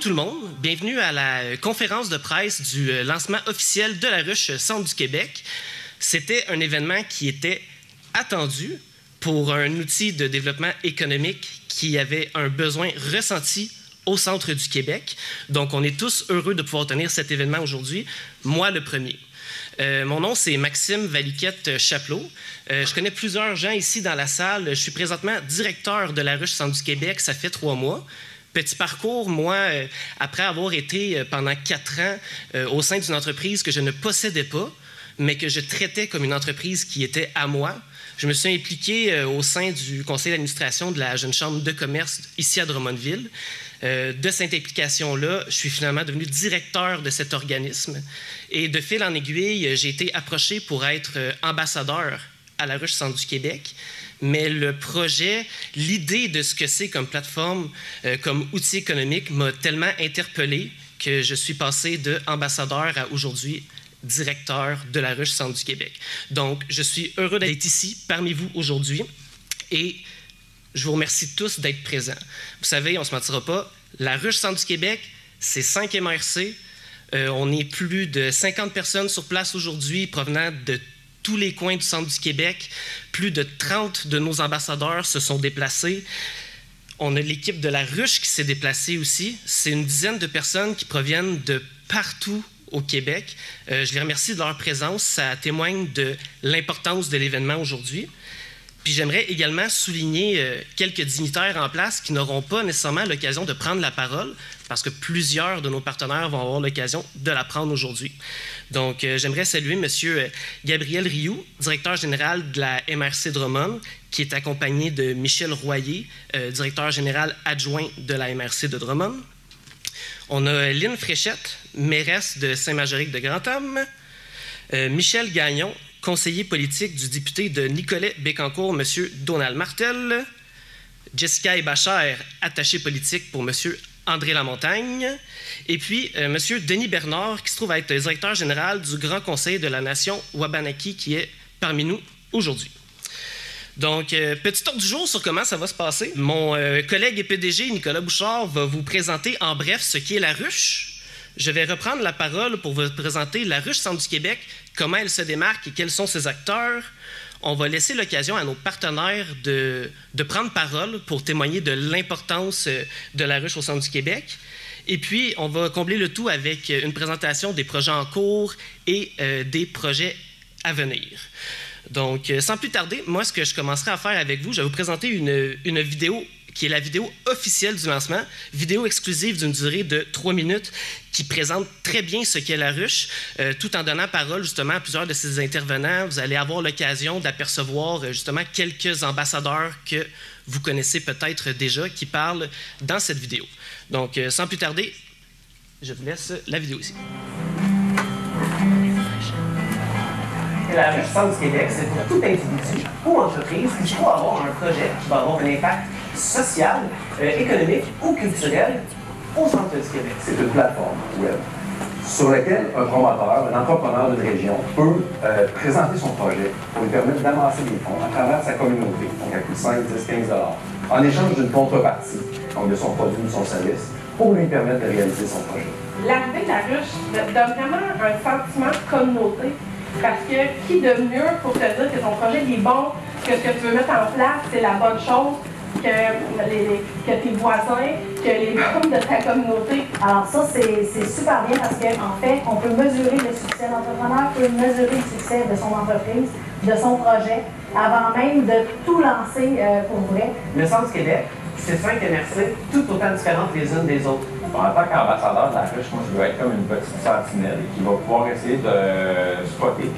tout le monde, bienvenue à la conférence de presse du lancement officiel de la ruche Centre du Québec. C'était un événement qui était attendu pour un outil de développement économique qui avait un besoin ressenti au centre du Québec. Donc, on est tous heureux de pouvoir tenir cet événement aujourd'hui, moi le premier. Mon nom, c'est Maxime Valiquette-Chapelot. Je connais plusieurs gens ici dans la salle. Je suis présentement directeur de la ruche Centre du Québec, ça fait 3 mois. Petit parcours, moi, après avoir été pendant 4 ans au sein d'une entreprise que je ne possédais pas, mais que je traitais comme une entreprise qui était à moi, je me suis impliqué au sein du conseil d'administration de la Jeune Chambre de commerce ici à Drummondville. De cette implication-là, je suis finalement devenu directeur de cet organisme. Et de fil en aiguille, j'ai été approché pour être ambassadeur à la ruche Centre du Québec. Mais le projet, l'idée de ce que c'est comme plateforme, comme outil économique, m'a tellement interpellé que je suis passé d'ambassadeur à aujourd'hui directeur de la ruche Centre du Québec. Donc, je suis heureux d'être ici parmi vous aujourd'hui et je vous remercie tous d'être présents. Vous savez, on ne se mentira pas, la ruche Centre du Québec, c'est 5 MRC. On est plus de 50 personnes sur place aujourd'hui provenant de tous les coins du centre du Québec. Plus de 30 de nos ambassadeurs se sont déplacés. On a l'équipe de la ruche qui s'est déplacée aussi. C'est une dizaine de personnes qui proviennent de partout au Québec. Je les remercie de leur présence. Ça témoigne de l'importance de l'événement aujourd'hui. Puis j'aimerais également souligner quelques dignitaires en place qui n'auront pas nécessairement l'occasion de prendre la parole parce que plusieurs de nos partenaires vont avoir l'occasion de la prendre aujourd'hui. Donc, j'aimerais saluer M. Gabriel Rioux, directeur général de la MRC Drummond, qui est accompagné de Michel Royer, directeur général adjoint de la MRC de Drummond. On a Lynne Fréchette, mairesse de Saint-Majorique-de-Grand-Homme, Michel Gagnon, conseiller politique du député de Nicolet-Bécancour, M. Donald Martel, Jessica Ebachère, attachée politique pour M. André Lamontagne, et puis M. Denis Bernard, qui se trouve à être directeur général du Grand Conseil de la Nation Wabanaki, qui est parmi nous aujourd'hui. Donc, petit tour du jour sur comment ça va se passer. Mon collègue et PDG, Nicolas Bouchard, va vous présenter en bref ce qu'est la ruche. Je vais reprendre la parole pour vous présenter la ruche Centre du Québec, comment elle se démarque et quels sont ses acteurs. On va laisser l'occasion à nos partenaires de prendre parole pour témoigner de l'importance de la ruche au Centre du Québec. Et puis, on va combler le tout avec une présentation des projets en cours et des projets à venir. Donc, sans plus tarder, moi, ce que je commencerai à faire avec vous, je vais vous présenter une vidéo qui est la vidéo officielle du lancement, vidéo exclusive d'une durée de 3 minutes qui présente très bien ce qu'est la ruche, tout en donnant parole justement à plusieurs de ses intervenants. Vous allez avoir l'occasion d'apercevoir justement quelques ambassadeurs que vous connaissez peut-être déjà qui parlent dans cette vidéo. Donc, sans plus tarder, je vous laisse la vidéo ici. La ruche Centre du Québec, c'est pour tout individu ou entreprise qui souhaite avoir un projet qui va avoir un impact social, économique ou culturel au centre du Québec. C'est une plateforme web sur laquelle un promoteur, un entrepreneur d'une région peut présenter son projet pour lui permettre d'amasser des fonds à travers sa communauté, donc à coût de 5, 10, 15 $, en échange d'une contrepartie, donc de son produit ou de son service, pour lui permettre de réaliser son projet. L'arrivée de la ruche donne vraiment un sentiment de communauté, parce que qui de mieux pour te dire que ton projet est bon, que ce que tu veux mettre en place, c'est la bonne chose, que tes voisins, que les membres de ta communauté. Alors ça, c'est super bien parce qu'en fait, on peut mesurer le succès de l'entrepreneur, peut mesurer le succès de son entreprise, de son projet, avant même de tout lancer pour vrai. Le Centre du Québec, c'est 5 MRC, tout autant différentes les unes des autres. En tant qu'ambassadeur de la ruche, moi, je veux être comme une petite sentinelle qui va pouvoir essayer de spotter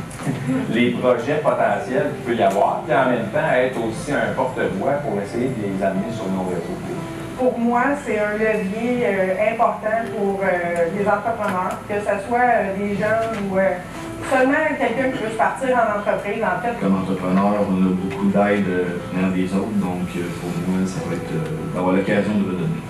les projets potentiels qu'il peut y avoir, puis en même temps être aussi un porte-voix pour essayer de les amener sur nos réseaux. Pour moi, c'est un levier important pour les entrepreneurs, que ce soit des gens ou seulement quelqu'un qui veut partir en entreprise, en fait. Comme entrepreneur, on a beaucoup d'aide venant des autres, donc pour moi, ça va être d'avoir l'occasion de redonner.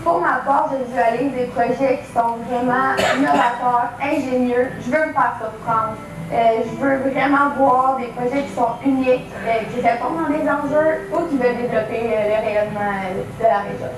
Pour ma part, je visualise des projets qui sont vraiment innovateurs, ingénieux. Je veux me faire surprendre. Je veux vraiment voir des projets qui sont uniques, qui répondent à des enjeux ou qui veulent développer le rayonnement de la région.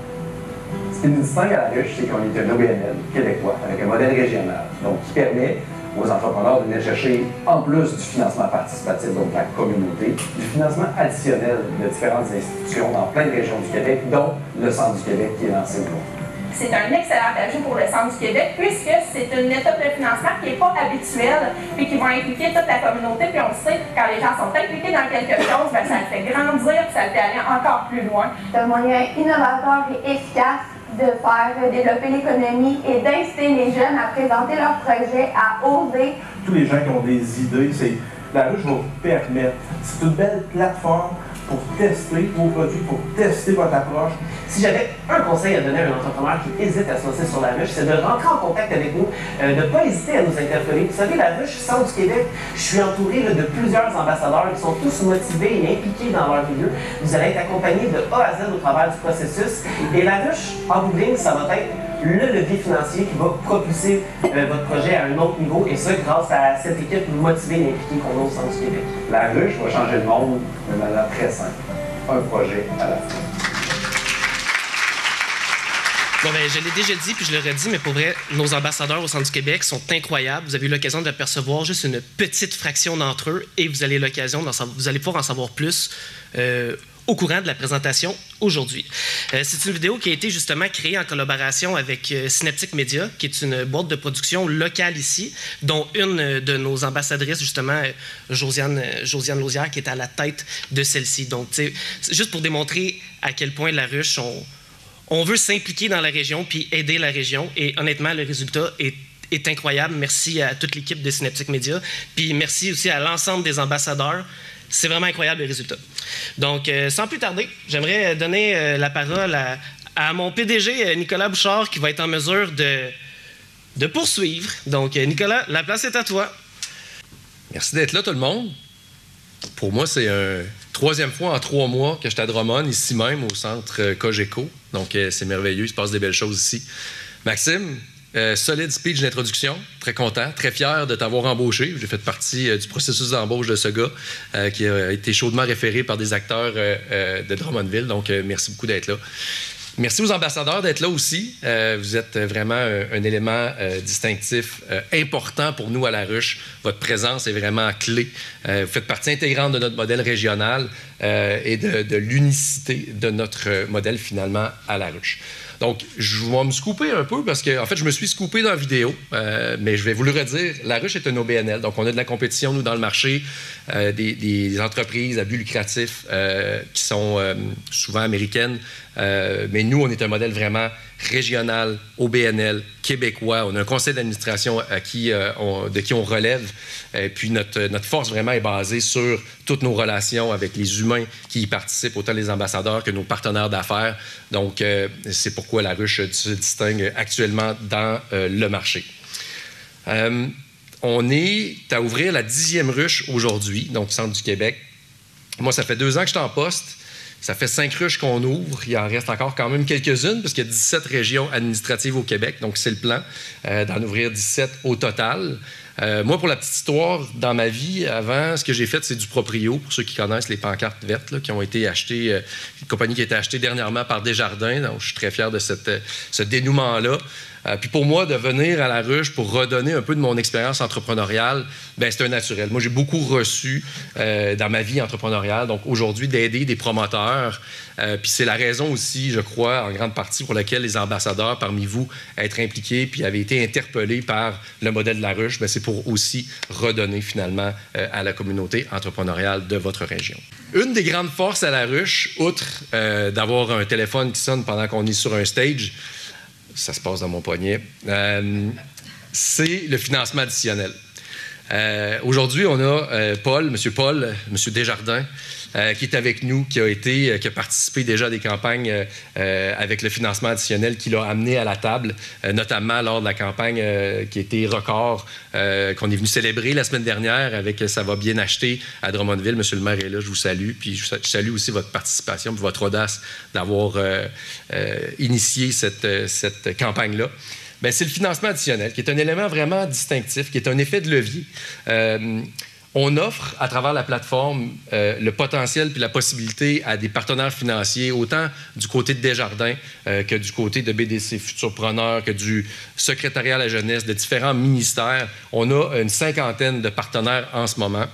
Ce qui nous distingue à la ruche, c'est qu'on est un OBNL québécois avec un modèle régional, donc qui permet aux entrepreneurs de venir chercher, en plus du financement participatif, donc la communauté, du financement additionnel de différentes institutions dans plein de régions du Québec, dont le Centre du Québec qui est lancé aujourd'hui. C'est un excellent ajout pour le Centre du Québec puisque c'est une méthode de financement qui n'est pas habituelle et qui va impliquer toute la communauté. Puis on le sait, quand les gens sont impliqués dans quelque chose, bien, ça le fait grandir et ça le fait aller encore plus loin. C'est un moyen innovateur et efficace de faire développer l'économie et d'inciter les jeunes à présenter leurs projets, à oser. Tous les gens qui ont des idées, la ruche va vous permettre. C'est une belle plateforme pour tester vos produits, pour tester votre approche. Si j'avais un conseil à donner à un entrepreneur qui hésite à se lancer sur la ruche, c'est de rentrer en contact avec nous, de ne pas hésiter à nous interpeller. Vous savez, la ruche Centre du Québec, je suis entouré de plusieurs ambassadeurs qui sont tous motivés et impliqués dans leur milieu. Vous allez être accompagnés de A à Z au travers du processus. Et la ruche, en bout de ligne, ça va être le levier financier qui va propulser votre projet à un autre niveau, et ça grâce à cette équipe motivée et impliquée qu'on a au Centre du Québec. La ruche va changer le monde de manière très simple. Un projet à la fois. Bon, ben, je l'ai déjà dit, puis je le redis, mais pour vrai, nos ambassadeurs au Centre du Québec sont incroyables. Vous avez eu l'occasion de percevoir juste une petite fraction d'entre eux, et vous allez pouvoir en savoir plus au courant de la présentation aujourd'hui. C'est une vidéo qui a été justement créée en collaboration avec Synaptic Media, qui est une boîte de production locale ici, dont une de nos ambassadrices, justement, Josiane Lausière, qui est à la tête de celle-ci. Donc, c'est juste pour démontrer à quel point la ruche, on veut s'impliquer dans la région puis aider la région. Et honnêtement, le résultat est incroyable. Merci à toute l'équipe de Synaptic Media. Puis merci aussi à l'ensemble des ambassadeurs. C'est vraiment incroyable le résultat. Donc, sans plus tarder, j'aimerais donner la parole à mon PDG, Nicolas Bouchard, qui va être en mesure de poursuivre. Donc, Nicolas, la place est à toi. Merci d'être là, tout le monde. Pour moi, c'est une troisième fois en 3 mois que j'étais à Drummond, ici même, au centre Cogeco. Donc, c'est merveilleux, il se passe des belles choses ici. Maxime, solide speech d'introduction, très content, très fier de t'avoir embauché. J'ai fait partie du processus d'embauche de ce gars qui a été chaudement référé par des acteurs de Drummondville. Donc, merci beaucoup d'être là. Merci aux ambassadeurs d'être là aussi. Vous êtes vraiment un élément distinctif important pour nous à La Ruche. Votre présence est vraiment clé. Vous faites partie intégrante de notre modèle régional et de l'unicité de notre modèle finalement à La Ruche. Donc, je vais me scooper un peu parce que, en fait, je me suis scoopé dans la vidéo, mais je vais vous le redire. La Ruche est un OBNL, donc on a de la compétition, nous, dans le marché, des entreprises à but lucratif qui sont souvent américaines, mais nous, on est un modèle vraiment régional, OBNL, québécois. On a un conseil d'administration de qui on relève. Puis notre force vraiment est basée sur toutes nos relations avec les humains qui y participent, autant les ambassadeurs que nos partenaires d'affaires. Donc, c'est pourquoi La Ruche se distingue actuellement dans le marché. On est à ouvrir la 10e ruche aujourd'hui, donc Centre du Québec. Moi, ça fait 2 ans que je suis en poste. Ça fait 5 ruches qu'on ouvre. Il en reste encore quand même quelques-unes, parce qu'il y a 17 régions administratives au Québec. Donc, c'est le plan d'en ouvrir 17 au total. Moi, pour la petite histoire, dans ma vie, avant, ce que j'ai fait, c'est du proprio. Pour ceux qui connaissent les pancartes vertes, là, qui ont été achetées, une compagnie qui a été achetée dernièrement par Desjardins. Donc, je suis très fier de ce dénouement-là. Puis pour moi, de venir à La Ruche pour redonner un peu de mon expérience entrepreneuriale, bien, c'est un naturel. Moi, j'ai beaucoup reçu dans ma vie entrepreneuriale. Donc aujourd'hui, d'aider des promoteurs. Puis c'est la raison aussi, je crois, en grande partie pour laquelle les ambassadeurs parmi vous être impliqués puis avaient été interpellés par le modèle de La Ruche, bien, c'est pour aussi redonner finalement à la communauté entrepreneuriale de votre région. Une des grandes forces à La Ruche, outre d'avoir un téléphone qui sonne pendant qu'on est sur un stage, ça se passe dans mon poignet, c'est le financement additionnel. Aujourd'hui, on a M. Desjardins, qui est avec nous, qui a participé déjà à des campagnes avec le financement additionnel qui l'a amené à la table, notamment lors de la campagne qui a été record, qu'on est venu célébrer la semaine dernière avec « Ça va bien acheter » à Drummondville. Monsieur le maire est là, je vous salue. Puis je salue aussi votre participation et votre audace d'avoir initié cette campagne-là. Bien, c'est le financement additionnel, qui est un élément vraiment distinctif, qui est un effet de levier. On offre à travers la plateforme le potentiel puis la possibilité à des partenaires financiers, autant du côté de Desjardins que du côté de BDC Futurpreneurs, que du secrétariat à la jeunesse, de différents ministères. On a une 50aine de partenaires en ce moment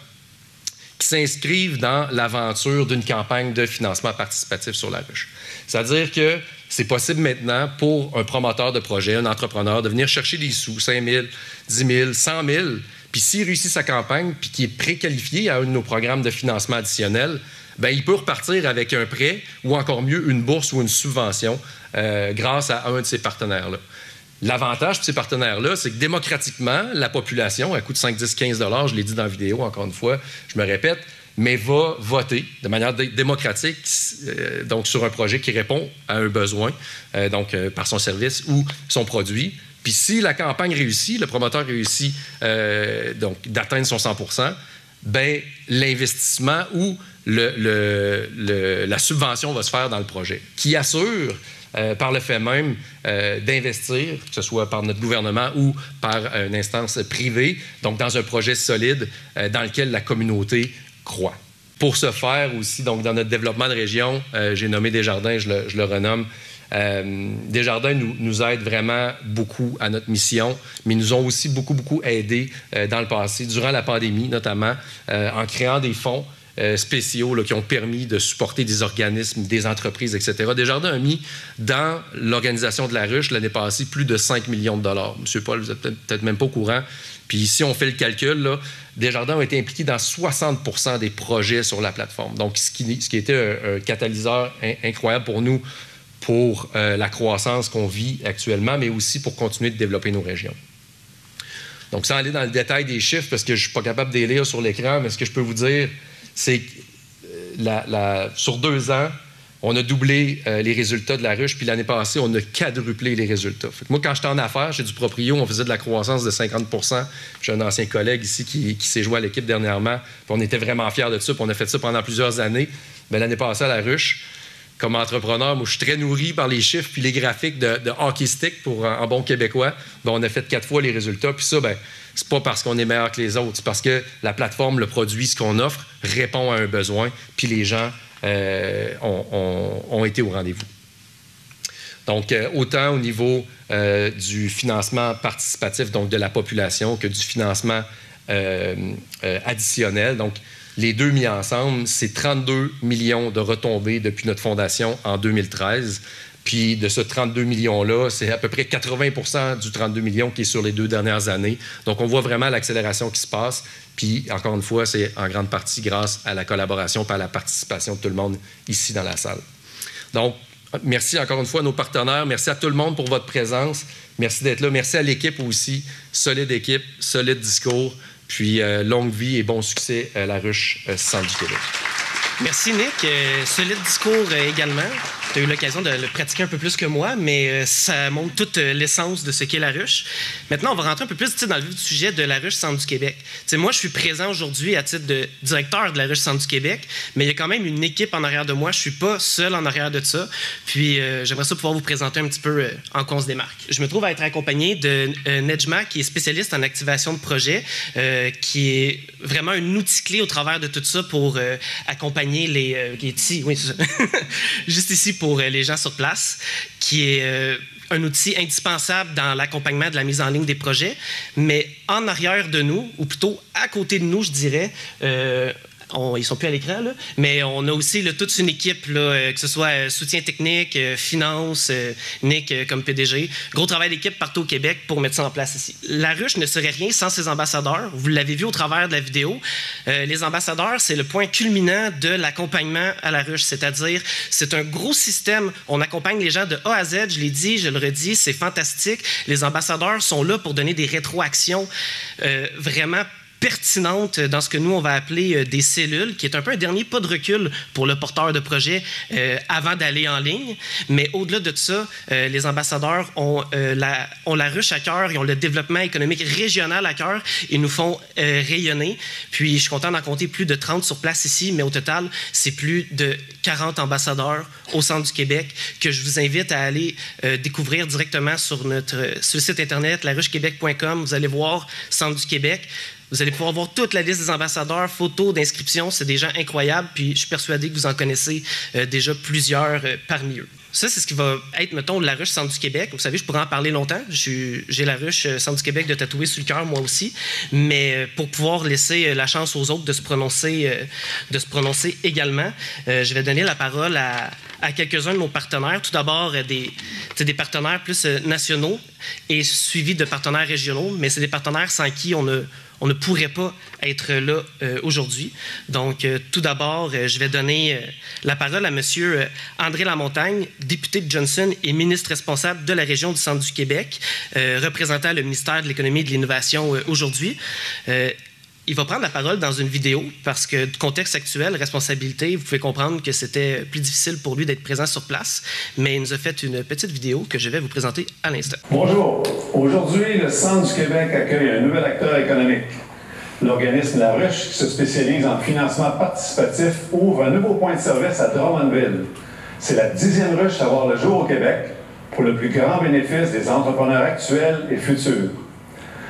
qui s'inscrivent dans l'aventure d'une campagne de financement participatif sur la ruche. C'est-à-dire que c'est possible maintenant pour un promoteur de projet, un entrepreneur, de venir chercher des sous, 5 000, 10 000, 100 000, puis s'il réussit sa campagne, puis qu'il est préqualifié à un de nos programmes de financement additionnel, bien, il peut repartir avec un prêt ou encore mieux, une bourse ou une subvention grâce à un de ces partenaires-là. L'avantage de ces partenaires-là, c'est que démocratiquement, la population, à coût de 5, 10, 15 $, je l'ai dit dans la vidéo, encore une fois, je me répète, mais va voter de manière démocratique donc sur un projet qui répond à un besoin, par son service ou son produit. Puis si la campagne réussit, le promoteur réussit d'atteindre son 100%, bien, l'investissement ou la subvention va se faire dans le projet, qui assure, par le fait même d'investir, que ce soit par notre gouvernement ou par une instance privée, donc dans un projet solide dans lequel la communauté croit. Pour ce faire aussi, donc dans notre développement de région, j'ai nommé Desjardins, je le renomme. Desjardins nous aide vraiment beaucoup à notre mission, mais ils nous ont aussi beaucoup aidés dans le passé, durant la pandémie notamment, en créant des fonds spéciaux là, qui ont permis de supporter des organismes, des entreprises, etc. Desjardins a mis dans l'organisation de la ruche l'année passée plus de 5 millions de $. Monsieur Paul, vous n'êtes peut-être même pas au courant. Puis si on fait le calcul, là, Desjardins a été impliqué dans 60% des projets sur la plateforme. Donc, ce qui était un catalyseur incroyable pour nous, pour la croissance qu'on vit actuellement, mais aussi pour continuer de développer nos régions. Donc, sans aller dans le détail des chiffres, parce que je ne suis pas capable de les lire sur l'écran, mais ce que je peux vous dire, c'est que sur 2 ans, on a doublé les résultats de la ruche, puis l'année passée, on a quadruplé les résultats. Fait que moi, quand j'étais en affaires, chez du proprio, on faisait de la croissance de 50%. J'ai un ancien collègue ici qui s'est joint à l'équipe dernièrement, puis on était vraiment fiers de ça, puis on a fait ça pendant plusieurs années. Mais l'année passée, à la ruche, comme entrepreneur, moi, je suis très nourri par les chiffres puis les graphiques de hockey stick en bon québécois. Bien, on a fait 4 fois les résultats. Puis ça, bien, c'est pas parce qu'on est meilleur que les autres. C'est parce que la plateforme, le produit, ce qu'on offre, répond à un besoin. Puis les gens ont été au rendez-vous. Donc, autant au niveau du financement participatif, donc de la population, que du financement additionnel. Donc, les deux mis ensemble, c'est 32 millions de retombées depuis notre fondation en 2013. Puis de ce 32 millions-là, c'est à peu près 80% du 32 millions qui est sur les 2 dernières années. Donc, on voit vraiment l'accélération qui se passe. Puis, encore une fois, c'est en grande partie grâce à la collaboration et à la participation de tout le monde ici dans la salle. Donc, merci encore une fois à nos partenaires. Merci à tout le monde pour votre présence. Merci d'être là. Merci à l'équipe aussi. Solide équipe, solide discours. Puis, longue vie et bon succès à la ruche Centre du Québec. Merci, Nick. Solide discours également. Tu as eu l'occasion de le pratiquer un peu plus que moi, mais ça montre toute l'essence de ce qu'est la ruche. Maintenant, on va rentrer un peu plus dans le vif du sujet de la ruche Centre du Québec. T'sais, moi, je suis présent aujourd'hui à titre de directeur de la ruche Centre du Québec, mais il y a quand même une équipe en arrière de moi. Je ne suis pas seul en arrière de ça. Puis, j'aimerais ça pouvoir vous présenter un petit peu en quoi on se démarque. Je me trouve à être accompagné de Nejma, qui est spécialiste en activation de projet, qui est vraiment un outil clé au travers de tout ça pour accompagner qui est ici, oui, c'est ça. Juste ici pour les gens sur place, qui est un outil indispensable dans l'accompagnement de la mise en ligne des projets. Mais en arrière de nous, ou plutôt à côté de nous, je dirais, ils ne sont plus à l'écran, là, mais on a aussi là, toute une équipe, là, que ce soit soutien technique, finance, Nick comme PDG. Gros travail d'équipe partout au Québec pour mettre ça en place ici. La ruche ne serait rien sans ses ambassadeurs. Vous l'avez vu au travers de la vidéo. Les ambassadeurs, c'est le point culminant de l'accompagnement à la ruche, c'est-à-dire c'est un gros système. On accompagne les gens de A à Z, je l'ai dit, je le redis, c'est fantastique. Les ambassadeurs sont là pour donner des rétroactions vraiment pertinente dans ce que nous, on va appeler des cellules, qui est un peu un dernier pas de recul pour le porteur de projet avant d'aller en ligne. Mais au-delà de ça, les ambassadeurs ont la ruche à cœur, ils ont le développement économique régional à cœur, ils nous font rayonner. Puis, je suis content d'en compter plus de 30 sur place ici, mais au total, c'est plus de 40 ambassadeurs au Centre du Québec que je vous invite à aller découvrir directement sur le site Internet, laruchequebec.com. Vous allez voir Centre du Québec. Vous allez pouvoir voir toute la liste des ambassadeurs, photos d'inscription. C'est des gens incroyables, puis je suis persuadé que vous en connaissez déjà plusieurs parmi eux. Ça, c'est ce qui va être, mettons, la ruche Centre du Québec. Vous savez, je pourrais en parler longtemps. J'ai la ruche Centre du Québec de tatouer sur le cœur, moi aussi. Mais pour pouvoir laisser la chance aux autres de se prononcer également, je vais donner la parole à quelques-uns de nos partenaires. Tout d'abord, des partenaires plus nationaux et suivis de partenaires régionaux, mais c'est des partenaires sans qui on ne pourrait pas être là aujourd'hui. Donc, tout d'abord, je vais donner la parole à M. André Lamontagne, député de Johnson et ministre responsable de la région du Centre du Québec, représentant le ministère de l'Économie et de l'Innovation aujourd'hui. Il va prendre la parole dans une vidéo parce que, du contexte actuel, responsabilité, vous pouvez comprendre que c'était plus difficile pour lui d'être présent sur place, mais il nous a fait une petite vidéo que je vais vous présenter à l'instant. Bonjour. Aujourd'hui, le Centre du Québec accueille un nouvel acteur économique. L'organisme La Ruche, qui se spécialise en financement participatif, ouvre un nouveau point de service à Drummondville. C'est la 10e ruche à voir le jour au Québec pour le plus grand bénéfice des entrepreneurs actuels et futurs.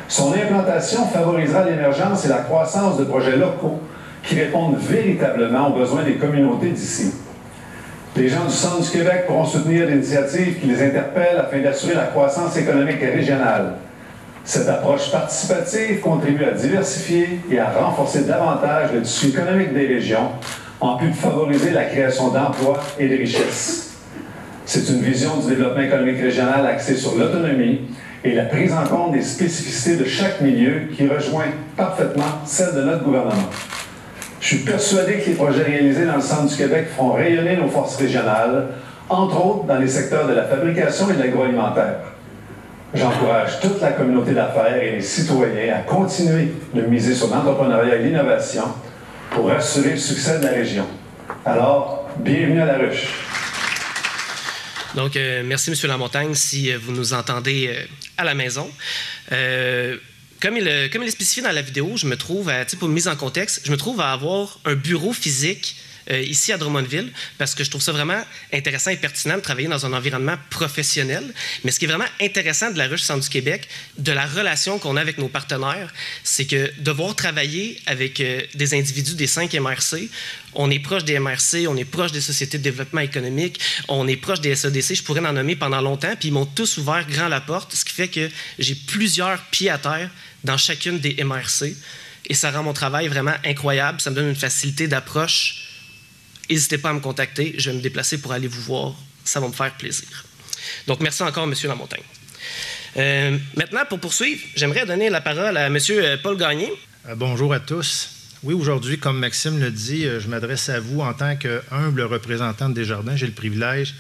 Son implantation favorisera l'émergence et la croissance de projets locaux qui répondent véritablement aux besoins des communautés d'ici. Les gens du Centre du Québec pourront soutenir l'initiative qui les interpelle afin d'assurer la croissance économique régionale. Cette approche participative contribue à diversifier et à renforcer davantage le tissu économique des régions, en plus de favoriser la création d'emplois et de richesses. C'est une vision du développement économique régional axée sur l'autonomie et la prise en compte des spécificités de chaque milieu qui rejoint parfaitement celle de notre gouvernement. Je suis persuadé que les projets réalisés dans le Centre du Québec feront rayonner nos forces régionales, entre autres dans les secteurs de la fabrication et de l'agroalimentaire. J'encourage toute la communauté d'affaires et les citoyens à continuer de miser sur l'entrepreneuriat et l'innovation pour assurer le succès de la région. Alors, bienvenue à la ruche. Donc, merci, M. Lamontagne, si vous nous entendez à la maison. Comme il est spécifié dans la vidéo, je me trouve, pour mise en contexte, je me trouve à avoir un bureau physique ici à Drummondville, parce que je trouve ça vraiment intéressant et pertinent de travailler dans un environnement professionnel. Mais ce qui est vraiment intéressant de la ruche Centre du Québec, de la relation qu'on a avec nos partenaires, c'est que devoir travailler avec des individus des 5 MRC, on est proche des MRC, on est proche des sociétés de développement économique, on est proche des SADC, je pourrais en nommer pendant longtemps, puis ils m'ont tous ouvert grand la porte, ce qui fait que j'ai plusieurs pieds à terre dans chacune des MRC, et ça rend mon travail vraiment incroyable, ça me donne une facilité d'approche. N'hésitez pas à me contacter, je vais me déplacer pour aller vous voir, ça va me faire plaisir. Donc, merci encore, M. Lamontagne. Maintenant, pour poursuivre, j'aimerais donner la parole à M. Paul Gagné. Bonjour à tous. Oui, aujourd'hui, comme Maxime le dit, je m'adresse à vous en tant qu'humble représentant de Desjardins. J'ai le privilège,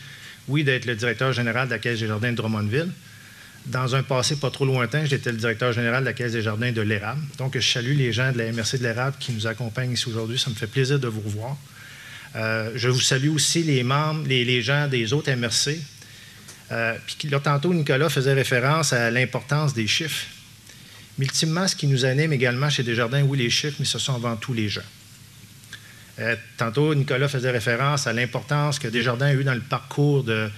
oui, d'être le directeur général de la Caisse Desjardins de Drummondville. Dans un passé pas trop lointain, j'étais le directeur général de la Caisse Desjardins de l'Érable. Donc, je salue les gens de la MRC de l'Érable qui nous accompagnent ici aujourd'hui. Ça me fait plaisir de vous revoir. Je vous salue aussi les membres, les gens des autres MRC. Puis là, tantôt, Nicolas faisait référence à l'importance des chiffres. Mais ultimement, ce qui nous anime également chez Desjardins, oui, les chiffres, mais ce sont avant tout les gens. Tantôt, Nicolas faisait référence à l'importance que Desjardins a eu dans le parcours de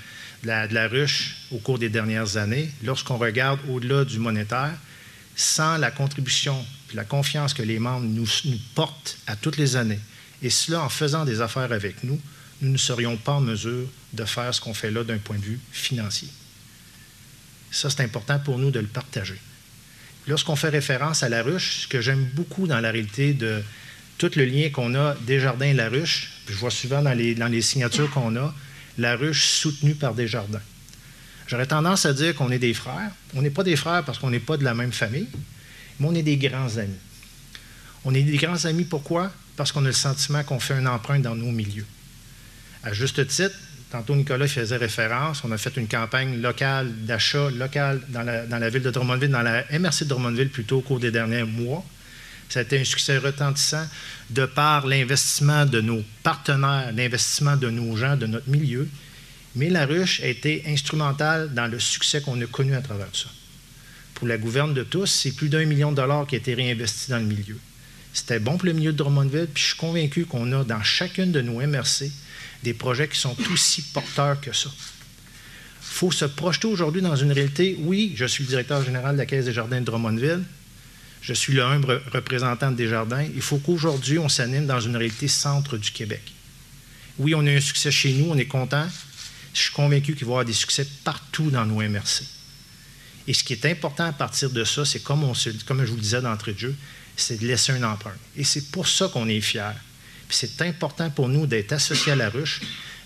la ruche au cours des dernières années. Lorsqu'on regarde au-delà du monétaire, sans la contribution et la confiance que les membres nous portent à toutes les années, et cela en faisant des affaires avec nous, nous ne serions pas en mesure de faire ce qu'on fait là d'un point de vue financier. Ça, c'est important pour nous de le partager. Lorsqu'on fait référence à la ruche, ce que j'aime beaucoup dans la réalité de tout le lien qu'on a Desjardins et la ruche, je vois souvent dans les signatures qu'on a, la ruche soutenue par Desjardins. J'aurais tendance à dire qu'on est des frères. On n'est pas des frères parce qu'on n'est pas de la même famille, mais on est des grands amis. On est des grands amis, pourquoi? Parce qu'on a le sentiment qu'on fait une empreinte dans nos milieux. À juste titre, tantôt Nicolas faisait référence, on a fait une campagne locale, d'achat local dans la ville de Drummondville, dans la MRC de Drummondville plutôt au cours des derniers mois. Ça a été un succès retentissant de par l'investissement de nos partenaires, l'investissement de nos gens, de notre milieu. Mais la ruche a été instrumentale dans le succès qu'on a connu à travers ça. Pour la gouverne de tous, c'est plus d'1 million de dollars qui a été réinvesti dans le milieu. C'était bon pour le milieu de Drummondville, puis je suis convaincu qu'on a dans chacune de nos MRC des projets qui sont aussi porteurs que ça. Il faut se projeter aujourd'hui dans une réalité. Oui, je suis le directeur général de la Caisse Desjardins de Drummondville. Je suis le humble représentant de Desjardins. Il faut qu'aujourd'hui, on s'anime dans une réalité centre du Québec. Oui, on a eu un succès chez nous, on est content. Je suis convaincu qu'il va y avoir des succès partout dans nos MRC. Et ce qui est important à partir de ça, c'est comme je vous le disais d'entrée de jeu, c'est de laisser une empreinte. Et c'est pour ça qu'on est fiers. Puis c'est important pour nous d'être associés à la ruche,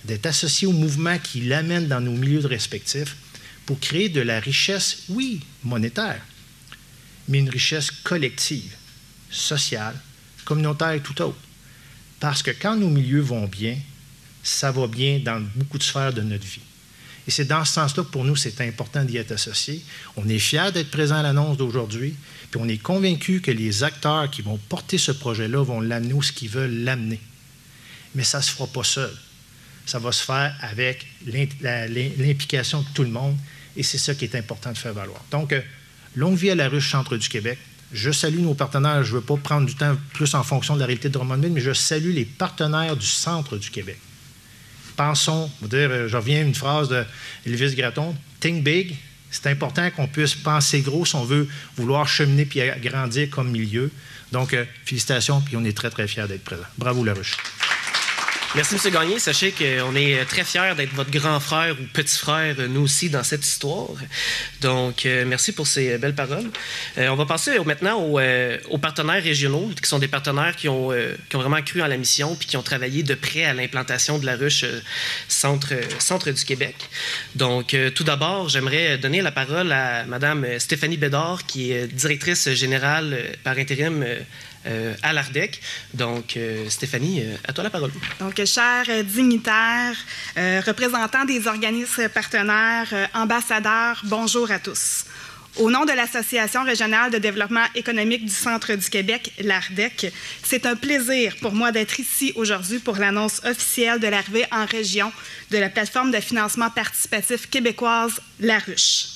d'être associés au mouvement qui l'amène dans nos milieux respectifs pour créer de la richesse, oui, monétaire, mais une richesse collective, sociale, communautaire et tout autre. Parce que quand nos milieux vont bien, ça va bien dans beaucoup de sphères de notre vie. Et c'est dans ce sens-là que pour nous, c'est important d'y être associés. On est fiers d'être présents à l'annonce d'aujourd'hui, puis on est convaincus que les acteurs qui vont porter ce projet-là vont l'amener où ce qu'ils veulent l'amener. Mais ça ne se fera pas seul. Ça va se faire avec l'implication de tout le monde, et c'est ça qui est important de faire valoir. Donc, longue vie à la ruche Centre du Québec. Je salue nos partenaires. Je ne veux pas prendre du temps plus en fonction de la réalité de Drummondville, mais je salue les partenaires du Centre du Québec. Pensons, je reviens à une phrase d'Elvis Gratton, « Think big ». C'est important qu'on puisse penser gros si on veut vouloir cheminer puis grandir comme milieu. Donc, félicitations, puis on est très, très fiers d'être présents. Bravo, la ruche. Merci, M. Gagné. Sachez qu'on est très fiers d'être votre grand frère ou petit frère, nous aussi, dans cette histoire. Donc, merci pour ces belles paroles. On va passer maintenant aux partenaires régionaux, qui sont des partenaires qui ont vraiment cru en la mission puis qui ont travaillé de près à l'implantation de la ruche centre du Québec. Donc, tout d'abord, j'aimerais donner la parole à Mme Stéphanie Bédard, qui est directrice générale par intérim à l'ARDEC. Donc, Stéphanie, à toi la parole. Donc, chers dignitaires, représentants des organismes partenaires, ambassadeurs, bonjour à tous. Au nom de l'Association régionale de développement économique du Centre du Québec, l'ARDEC, c'est un plaisir pour moi d'être ici aujourd'hui pour l'annonce officielle de l'arrivée en région de la plateforme de financement participatif québécoise La Ruche.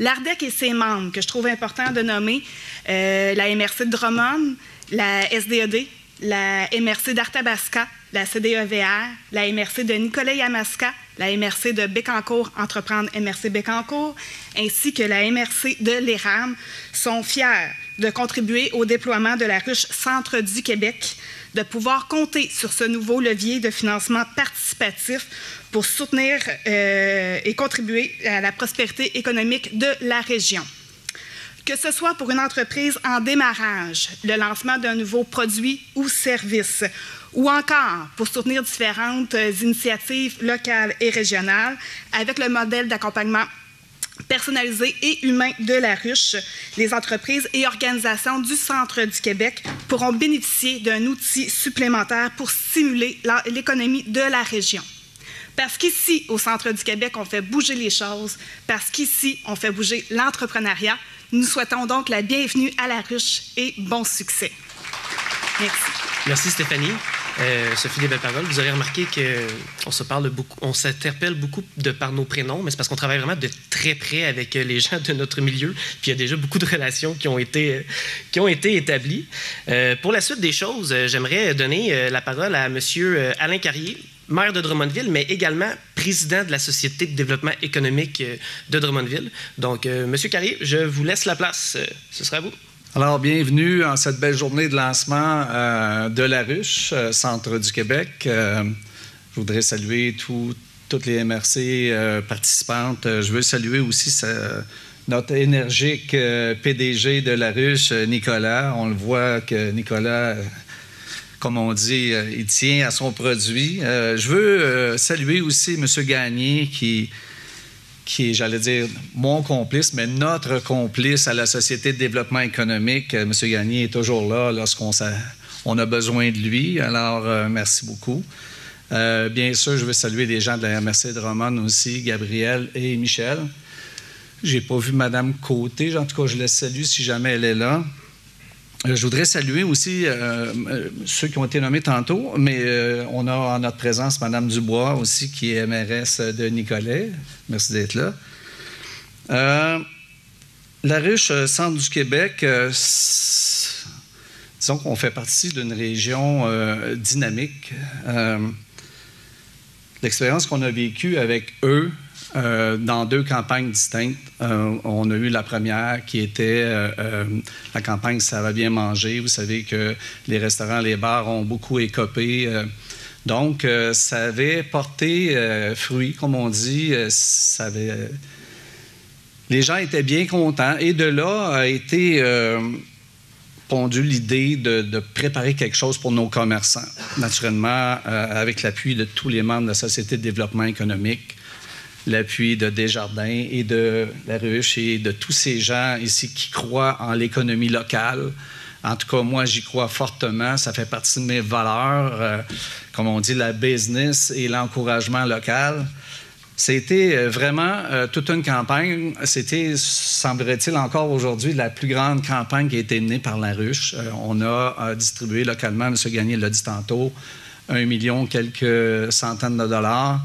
L'ARDEC et ses membres, que je trouve important de nommer, la MRC de Drummond, la SDED, la MRC d'Arthabasca, la CDEVR, la MRC de Nicolet-Yamaska, la MRC de Bécancour, Entreprendre MRC Bécancour, ainsi que la MRC de l'ERAM, sont fiers de contribuer au déploiement de la ruche Centre du Québec, de pouvoir compter sur ce nouveau levier de financement participatif pour soutenir et contribuer à la prospérité économique de la région. Que ce soit pour une entreprise en démarrage, le lancement d'un nouveau produit ou service, ou encore pour soutenir différentes initiatives locales et régionales avec le modèle d'accompagnement personnalisé et humain de la ruche, les entreprises et organisations du Centre du Québec pourront bénéficier d'un outil supplémentaire pour stimuler l'économie de la région. Parce qu'ici, au Centre du Québec, on fait bouger les choses, parce qu'ici, on fait bouger l'entrepreneuriat. Nous souhaitons donc la bienvenue à la ruche et bon succès. Merci. Merci Stéphanie. Sophie, des belles paroles. Vous aurez remarqué qu'on se parle beaucoup, on s'interpelle beaucoup par nos prénoms, mais c'est parce qu'on travaille vraiment de très près avec les gens de notre milieu. Puis il y a déjà beaucoup de relations qui ont été établies. Pour la suite des choses, j'aimerais donner la parole à M. Alain Carrier, maire de Drummondville, mais également président de la Société de développement économique de Drummondville. Donc, M. Carrier, je vous laisse la place. Ce sera à vous. Alors, bienvenue en cette belle journée de lancement de la ruche, Centre du Québec. Je voudrais saluer toutes les MRC participantes. Je veux saluer aussi notre énergique PDG de la ruche, Nicolas. On le voit que Nicolas, comme on dit, il tient à son produit. Je veux saluer aussi M. Gagné, qui est, j'allais dire, mon complice, mais notre complice à la Société de développement économique. M. Gagné est toujours là lorsqu'on a besoin de lui. Alors, merci beaucoup. Bien sûr, je veux saluer les gens de la MRC de Drummond aussi, Gabriel et Michel. Je n'ai pas vu Mme Côté. En tout cas, je la salue si jamais elle est là. Je voudrais saluer aussi ceux qui ont été nommés tantôt, mais on a en notre présence Mme Dubois aussi, qui est MRS de Nicolet. Merci d'être là. La ruche Centre du Québec, disons qu'on fait partie d'une région dynamique. L'expérience qu'on a vécue avec eux dans 2 campagnes distinctes. On a eu la première qui était la campagne « Ça va bien manger ». Vous savez que les restaurants, les bars ont beaucoup écopé. Donc, ça avait porté fruit, comme on dit. Les gens étaient bien contents. Et de là a été pondue l'idée de préparer quelque chose pour nos commerçants. Naturellement, avec l'appui de tous les membres de la Société de développement économique, l'appui de Desjardins et de La Ruche et de tous ces gens ici qui croient en l'économie locale. En tout cas, moi, j'y crois fortement. Ça fait partie de mes valeurs, comme on dit, la business et l'encouragement local. C'était vraiment toute une campagne. C'était, semblerait-il, encore aujourd'hui, la plus grande campagne qui a été menée par La Ruche. On a distribué localement, M. Gagné l'a dit tantôt, 1 million, quelques centaines de dollars,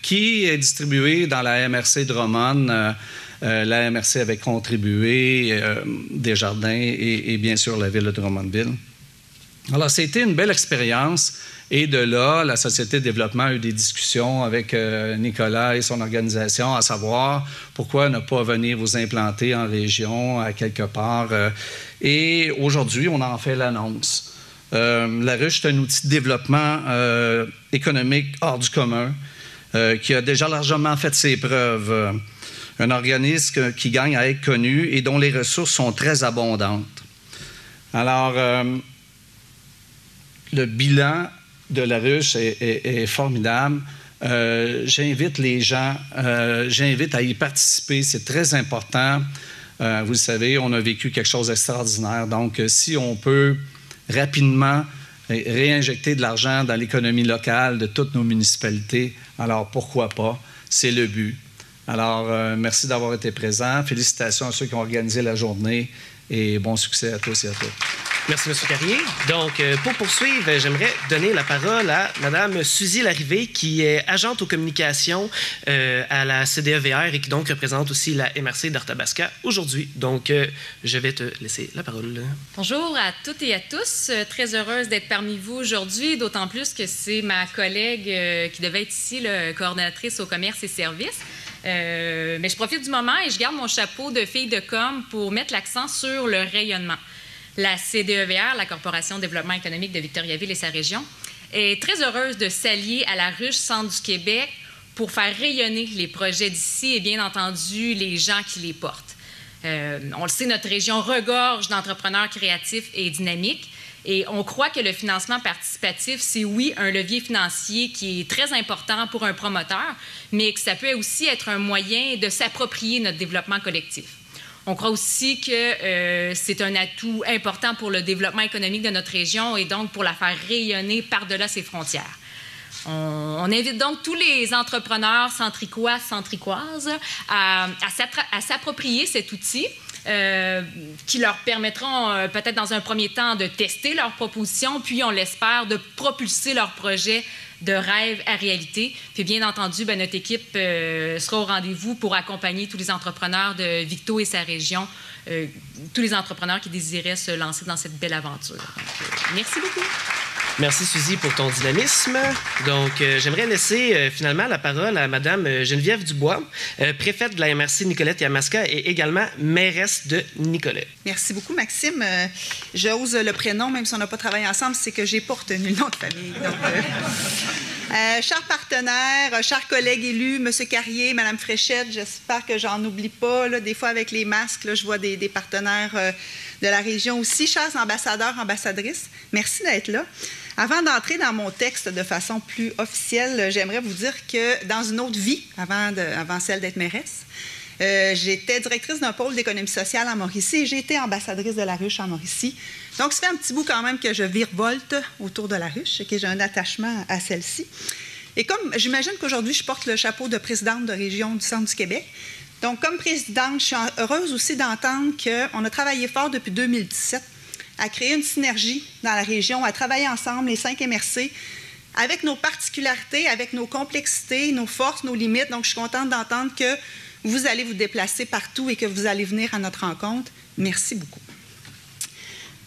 qui est distribué dans la MRC Drummond. La MRC avait contribué, Desjardins et bien sûr la ville de Drummondville. Alors, c'était une belle expérience. Et de là, la Société de développement a eu des discussions avec Nicolas et son organisation, à savoir pourquoi ne pas venir vous implanter en région, à quelque part. Et aujourd'hui, on en fait l'annonce. La Ruche, c'est un outil de développement économique hors du commun qui a déjà largement fait ses preuves. Un organisme qui gagne à être connu et dont les ressources sont très abondantes. Alors, le bilan de La Ruche est formidable. J'invite les gens, j'invite à y participer. C'est très important. Vous le savez, on a vécu quelque chose d'extraordinaire. Donc, si on peut rapidement réinjecter de l'argent dans l'économie locale de toutes nos municipalités, alors pourquoi pas? C'est le but. Alors, merci d'avoir été présents. Félicitations à ceux qui ont organisé la journée et bon succès à tous et à toutes. Merci, M. Carrier. Donc, pour poursuivre, j'aimerais donner la parole à Mme Suzy Larrivée, qui est agente aux communications à la CDEVR et qui donc représente aussi la MRC d'Arthabasca aujourd'hui. Donc, je vais te laisser la parole. Bonjour à toutes et à tous. Très heureuse d'être parmi vous aujourd'hui, d'autant plus que c'est ma collègue qui devait être ici, coordonnatrice au commerce et services. Mais je profite du moment et je garde mon chapeau de fille de com pour mettre l'accent sur le rayonnement. La CDEVR, la Corporation de développement économique de Victoriaville et sa région, est très heureuse de s'allier à la Ruche Centre du Québec pour faire rayonner les projets d'ici et bien entendu les gens qui les portent. On le sait, notre région regorge d'entrepreneurs créatifs et dynamiques et on croit que le financement participatif, c'est oui un levier financier qui est très important pour un promoteur, mais que ça peut aussi être un moyen de s'approprier notre développement collectif. On croit aussi que c'est un atout important pour le développement économique de notre région et donc pour la faire rayonner par-delà ses frontières. On invite donc tous les entrepreneurs centricois, centricoises à s'approprier cet outil qui leur permettront peut-être dans un premier temps de tester leurs propositions, puis on l'espère de propulser leurs projets de rêve à réalité. Puis bien entendu, notre équipe sera au rendez-vous pour accompagner tous les entrepreneurs de Victo et sa région, tous les entrepreneurs qui désiraient se lancer dans cette belle aventure. Donc, merci beaucoup. Merci, Suzy, pour ton dynamisme. Donc, j'aimerais laisser finalement la parole à Mme Geneviève Dubois, préfète de la MRC Nicolette-Yamaska et également mairesse de Nicolet. Merci beaucoup, Maxime. J'ose le prénom, même si on n'a pas travaillé ensemble, c'est que je n'ai pas retenu le nom de famille. Donc, chers partenaires, chers collègues élus, M. Carrier, Mme Fréchette, j'espère que j'en oublie pas. Là, des fois, avec les masques, là, je vois des partenaires de la région aussi. Chers ambassadeurs, ambassadrices, merci d'être là. Avant d'entrer dans mon texte de façon plus officielle, j'aimerais vous dire que dans une autre vie, avant celle d'être mairesse, j'étais directrice d'un pôle d'économie sociale en Mauricie et j'ai été ambassadrice de la Ruche en Mauricie. Donc, ça fait un petit bout quand même que je virevolte autour de la Ruche et que j'ai un attachement à celle-ci. Et comme j'imagine qu'aujourd'hui, je porte le chapeau de présidente de région du Centre du Québec, donc comme présidente, je suis heureuse aussi d'entendre qu'on a travaillé fort depuis 2017 à créer une synergie dans la région, à travailler ensemble, les 5 MRC, avec nos particularités, avec nos complexités, nos forces, nos limites. Donc, je suis contente d'entendre que vous allez vous déplacer partout et que vous allez venir à notre rencontre. Merci beaucoup.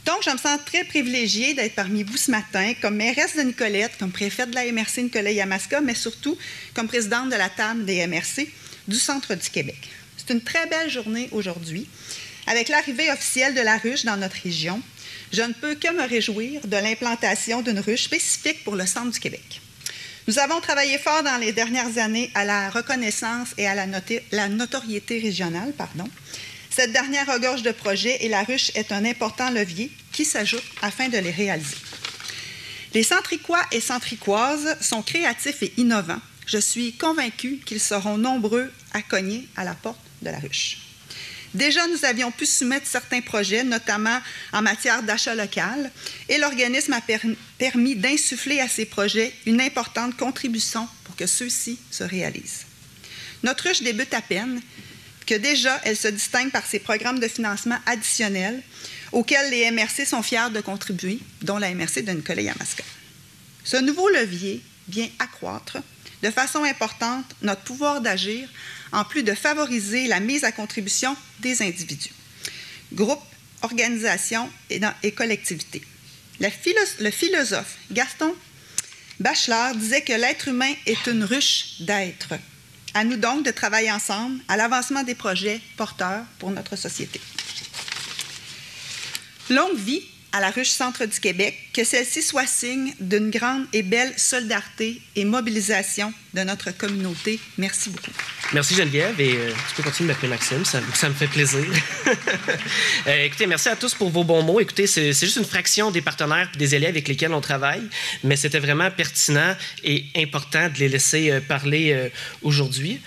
Donc, je me sens très privilégiée d'être parmi vous ce matin comme mairesse de Nicolette, comme préfète de la MRC Nicolet-Yamaska, mais surtout comme présidente de la table des MRC du centre du Québec. C'est une très belle journée aujourd'hui. Avec l'arrivée officielle de la ruche dans notre région, je ne peux que me réjouir de l'implantation d'une ruche spécifique pour le centre du Québec. Nous avons travaillé fort dans les dernières années à la reconnaissance et à la notoriété régionale. Cette dernière regorge de projets et la ruche est un important levier qui s'ajoute afin de les réaliser. Les centricois et centricoises sont créatifs et innovants. Je suis convaincue qu'ils seront nombreux à cogner à la porte de la ruche. Déjà, nous avions pu soumettre certains projets, notamment en matière d'achat local, et l'organisme a permis d'insuffler à ces projets une importante contribution pour que ceux-ci se réalisent. Notre ruche débute à peine, que déjà, elle se distingue par ses programmes de financement additionnels auxquels les MRC sont fiers de contribuer, dont la MRC de Nicolet-Yamaska. Ce nouveau levier vient accroître de façon importante notre pouvoir d'agir, en plus de favoriser la mise à contribution des individus, groupes, organisations et collectivités. Le philosophe Gaston Bachelard disait que l'être humain est une ruche d'êtres. À nous donc de travailler ensemble à l'avancement des projets porteurs pour notre société. Longue vie à la ruche Centre du Québec, que celle-ci soit signe d'une grande et belle solidarité et mobilisation de notre communauté. Merci beaucoup. Merci Geneviève et tu peux continuer de m'appeler Maxime, ça me fait plaisir. Écoutez, merci à tous pour vos bons mots. Écoutez, c'est juste une fraction des partenaires et des élèves avec lesquels on travaille, mais c'était vraiment pertinent et important de les laisser parler aujourd'hui.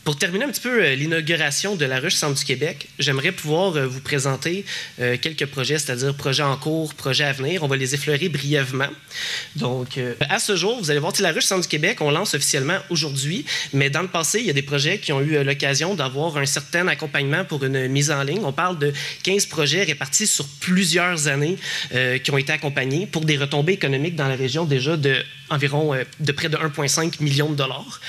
Pour terminer un petit peu l'inauguration de la ruche Centre du Québec, j'aimerais pouvoir vous présenter quelques projets, c'est-à-dire projets en cours, projets à venir. On va les effleurer brièvement. Donc, à ce jour, vous allez voir, la ruche Centre du Québec, on lance officiellement aujourd'hui, mais dans le passé, il y a des projets qui ont eu l'occasion d'avoir un certain accompagnement pour une mise en ligne. On parle de 15 projets répartis sur plusieurs années qui ont été accompagnés pour des retombées économiques dans la région déjà de près de 1,5 million de dollars.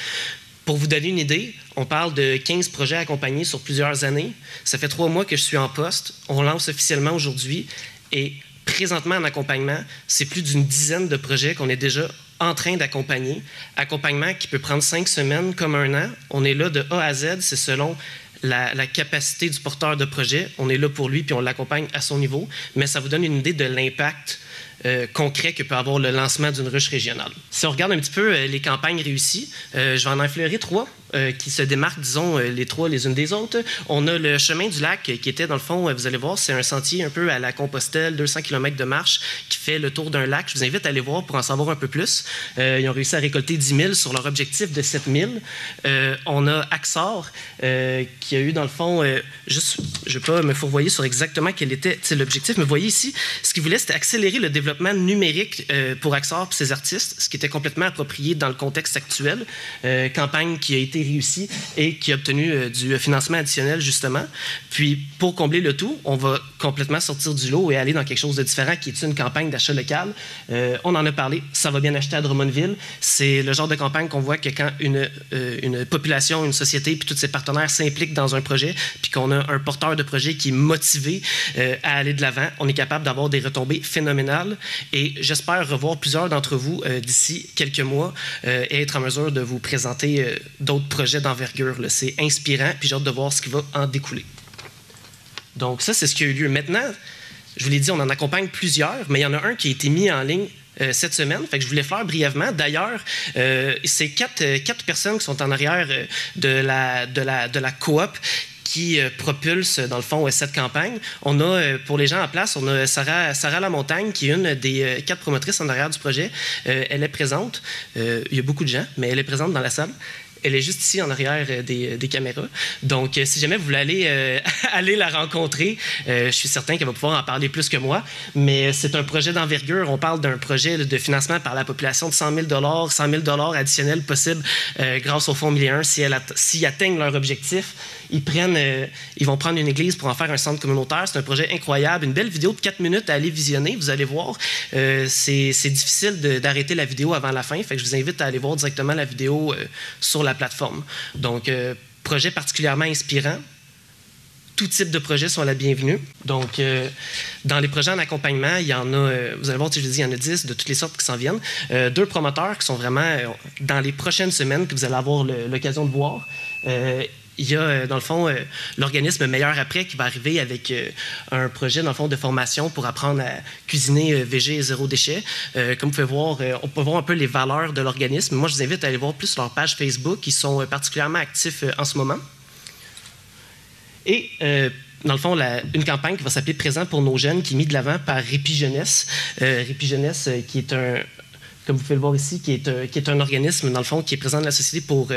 Pour vous donner une idée, on parle de 15 projets accompagnés sur plusieurs années. Ça fait 3 mois que je suis en poste. On lance officiellement aujourd'hui. Et présentement, en accompagnement, c'est plus d'une dizaine de projets qu'on est déjà en train d'accompagner. Accompagnement qui peut prendre 5 semaines comme 1 an. On est là de A à Z. C'est selon la capacité du porteur de projet. On est là pour lui puis on l'accompagne à son niveau. Mais ça vous donne une idée de l'impact concret que peut avoir le lancement d'une ruche régionale. Si on regarde un petit peu les campagnes réussies, je vais en effleurer 3 qui se démarquent, disons, les 3 les unes des autres. On a le chemin du lac qui était, dans le fond, vous allez voir, c'est un sentier un peu à la Compostelle, 200 km de marche qui fait le tour d'un lac. Je vous invite à aller voir pour en savoir un peu plus. Ils ont réussi à récolter 10 000 sur leur objectif de 7 000. On a Axor qui a eu, dans le fond, juste, je ne vais pas me fourvoyer sur exactement quel était l'objectif, mais vous voyez ici, ce qu'ils voulaient, c'était accélérer le développement numérique pour Axor et ses artistes, ce qui était complètement approprié dans le contexte actuel. Campagne qui a été réussie et qui a obtenu du financement additionnel, justement. Puis, pour combler le tout, on va complètement sortir du lot et aller dans quelque chose de différent, qui est une campagne d'achat local. On en a parlé, ça va bien acheter à Drummondville. C'est le genre de campagne qu'on voit que quand une population, une société, puis tous ses partenaires s'impliquent dans un projet, puis qu'on a un porteur de projet qui est motivé à aller de l'avant, on est capable d'avoir des retombées phénoménales. Et j'espère revoir plusieurs d'entre vous d'ici quelques mois et être en mesure de vous présenter d'autres projets d'envergure. C'est inspirant, puis j'ai hâte de voir ce qui va en découler. Donc ça, c'est ce qui a eu lieu. Maintenant, je vous l'ai dit, on en accompagne plusieurs, mais il y en a un qui a été mis en ligne cette semaine, fait que je voulais faire brièvement. D'ailleurs, c'est quatre personnes qui sont en arrière de la coop qui propulse, dans le fond, cette campagne. On a, pour les gens en place, on a Sarah Lamontagne, qui est une des 4 promotrices en arrière du projet. Elle est présente. Il y a beaucoup de gens, mais elle est présente dans la salle. Elle est juste ici en arrière des caméras. Donc, si jamais vous voulez aller la rencontrer, je suis certain qu'elle va pouvoir en parler plus que moi. Mais c'est un projet d'envergure. On parle d'un projet de financement par la population de 100 000 $, additionnels possibles grâce au Fonds 1001. S'ils atteignent leur objectif, ils vont prendre une église pour en faire un centre communautaire. C'est un projet incroyable. Une belle vidéo de 4 minutes à aller visionner. Vous allez voir. C'est difficile d'arrêter la vidéo avant la fin. Fait que je vous invite à aller voir directement la vidéo sur la plateforme. Donc, projet particulièrement inspirant. tout type de projets sont la bienvenue. Donc, dans les projets en accompagnement, il y en a, vous allez voir, je vous dis, il y en a 10 de toutes les sortes qui s'en viennent. 2 promoteurs qui sont vraiment, dans les prochaines semaines, que vous allez avoir l'occasion de voir. Il y a, dans le fond, l'organisme Meilleur Après qui va arriver avec un projet, dans le fond, de formation pour apprendre à cuisiner végé et zéro déchet. Comme vous pouvez voir, on peut voir un peu les valeurs de l'organisme. Moi, je vous invite à aller voir plus leur page Facebook. Ils sont particulièrement actifs en ce moment. Et, dans le fond, une campagne qui va s'appeler Présent pour nos jeunes, qui est mise de l'avant par Répi Jeunesse. Répi Jeunesse, qui est un, comme vous pouvez le voir ici, qui est un organisme, dans le fond, qui est présent dans la société pour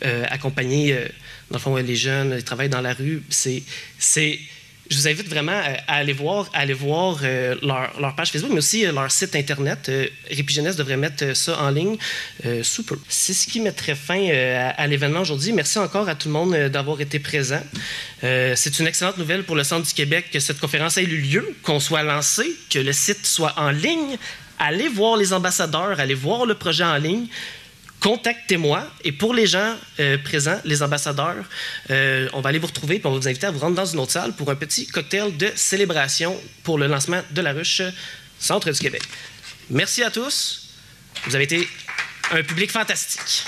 accompagner, dans le fond, les jeunes, ils travaillent dans la rue. Je vous invite vraiment à aller voir leur page Facebook, mais aussi leur site Internet. Répi Jeunesse devrait mettre ça en ligne sous peu. C'est ce qui mettrait fin à l'événement aujourd'hui. Merci encore à tout le monde d'avoir été présent. C'est une excellente nouvelle pour le Centre du Québec que cette conférence ait eu lieu, qu'on soit lancé, que le site soit en ligne. Allez voir les ambassadeurs, allez voir le projet en ligne. Contactez-moi. Et pour les gens présents, les ambassadeurs, on va aller vous retrouver et on va vous inviter à vous rendre dans une autre salle pour un petit cocktail de célébration pour le lancement de la ruche Centre du Québec. Merci à tous. Vous avez été un public fantastique.